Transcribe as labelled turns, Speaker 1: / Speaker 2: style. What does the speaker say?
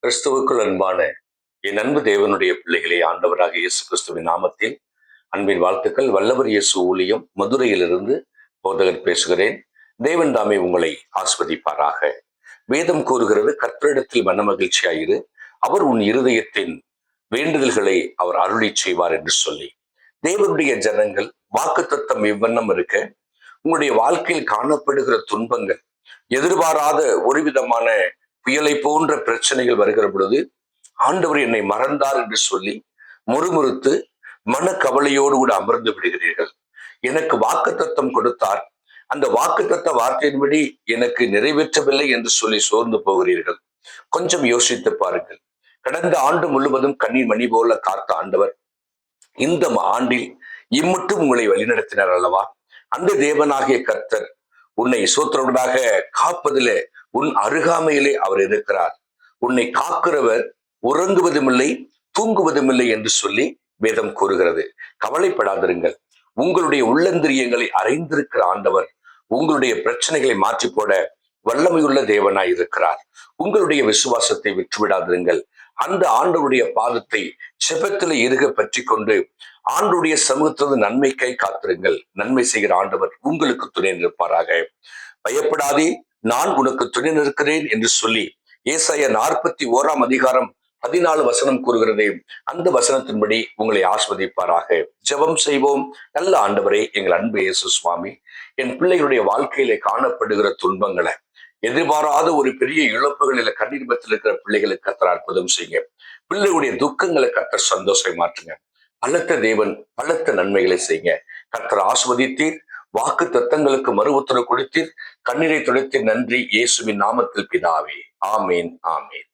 Speaker 1: கிறிஸ்துவுக்குள் அன்பான என் அன்பு தேவனுடைய பிள்ளைகளே, ஆண்டவராக இயேசு கிறிஸ்துவின் நாமத்தில் அன்பின் வாழ்த்துக்கள். வல்லவர் இயேசு ஊழியம், மதுரையிலிருந்து போதகர் பேசுகிறேன். தேவன் தாமே உங்களை ஆஸ்வதிப்பாராக. வேதம் கூறுகிறது, கர்த்தரிடத்தில் மனமகிழ்ச்சியாயிரு, அவர் உன் இருதயத்தின் வேண்டுதல்களை அவர் அருளி செய்வார் என்று சொல்லி. தேவனுடைய ஜனங்கள் வாக்குத்தத்தம் இவ்வண்ணம் இருக்க, உங்களுடைய வாழ்க்கையில் காணப்படுகிற துன்பங்கள், எதிர்பாராத ஒரு விதமான புயலை போன்ற பிரச்சனைகள் வருகிற பொழுது, ஆண்டவர் என்னை மறந்தார் என்று சொல்லி முறுமுறுத்து மனக்கவலையோடு கூட அமர்ந்து விடுகிறீர்கள். எனக்கு வாக்குத்தத்தம் கொடுத்தார், அந்த வாக்குத்தத்த வார்த்தையின்படி எனக்கு நிறைவேற்றவில்லை என்று சொல்லி சோர்ந்து போகிறீர்கள். கொஞ்சம் யோசித்து பாருங்கள். கடந்த ஆண்டு முழுவதும் கண்ணீர் மணி போல காத்த ஆண்டவர் இந்த ஆண்டில் இம்மட்டும் உங்களை வழிநடத்தினார் அல்லவா? அந்த தேவனாகிய கர்த்தர் உன்னை சோத்திரவனாக காப்பதிலே, உன் அருகாமையிலே அவர் இருக்கிறார். உன்னை காக்கிறவர் உறங்குவதுமில்லை தூங்குவதுமில்லை என்று சொல்லி வேதம் கூறுகிறது. கவலைப்படாதிருங்கள். உங்களுடைய உள்ளந்திரியங்களை அறிந்திருக்கிற ஆண்டவர் உங்களுடைய பிரச்சனைகளை மாற்றி போட வல்லமையுள்ள தேவனாய் இருக்கிறார். உங்களுடைய விசுவாசத்தை விட்டுவிடாதிருங்கள். அந்த ஆண்டவருடைய பாதத்தை செபத்திலே இறுக பற்றி கொண்டு ஆண்டுடைய சமூகத்திலிருந்து நன்மைக்கை காத்திருங்கள். நன்மை செய்கிற ஆண்டவர் உங்களுக்கு துணை நிற்பாராக. பயப்படாதே, நான் உனக்கு துணை நிற்கிறேன் என்று சொல்லி ஏசாயா 41 கூறுகிறதே, அந்த வசனத்தின்படி உங்களை ஆஸ்வதிப்பாராக. ஜெபம் செய்வோம். நல்ல ஆண்டவரே, எங்கள் அன்பு இயேசு சுவாமி, என் பிள்ளைகளுடைய வாழ்க்கையிலே காணப்படுகிற துன்பங்களை, எதிர்பாராத ஒரு பெரிய இழப்புகளில கண்ணீர்பத்தில் இருக்கிற பிள்ளைகளுக்கு கர்த்தர் அற்புதம் செய்யுங்க. பிள்ளைகளுடைய துக்கங்களை கர்த்தர் சந்தோஷம் மாற்றுங்க. பலத்த தேவன் பலத்த நன்மைகளை செய்யுங்க. கர்த்தர் ஆஸ்வதித்தீர். வாக்கு தத்தங்களுக்கு மறு உத்தரவு கொடுத்தீர். கண்ணீரை துடைத்தீர். நன்றி, இயேசுவின் நாமத்தில் பிதாவே. ஆமேன், ஆமேன்.